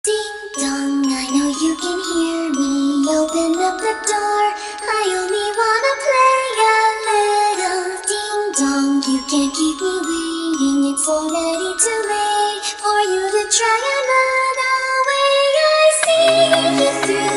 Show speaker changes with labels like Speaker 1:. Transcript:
Speaker 1: Ding dong, I know you can hear me. Open up the door. I only wanna play a little. Ding dong, you can't keep me waiting. It's already too late for you to try another way. I see you through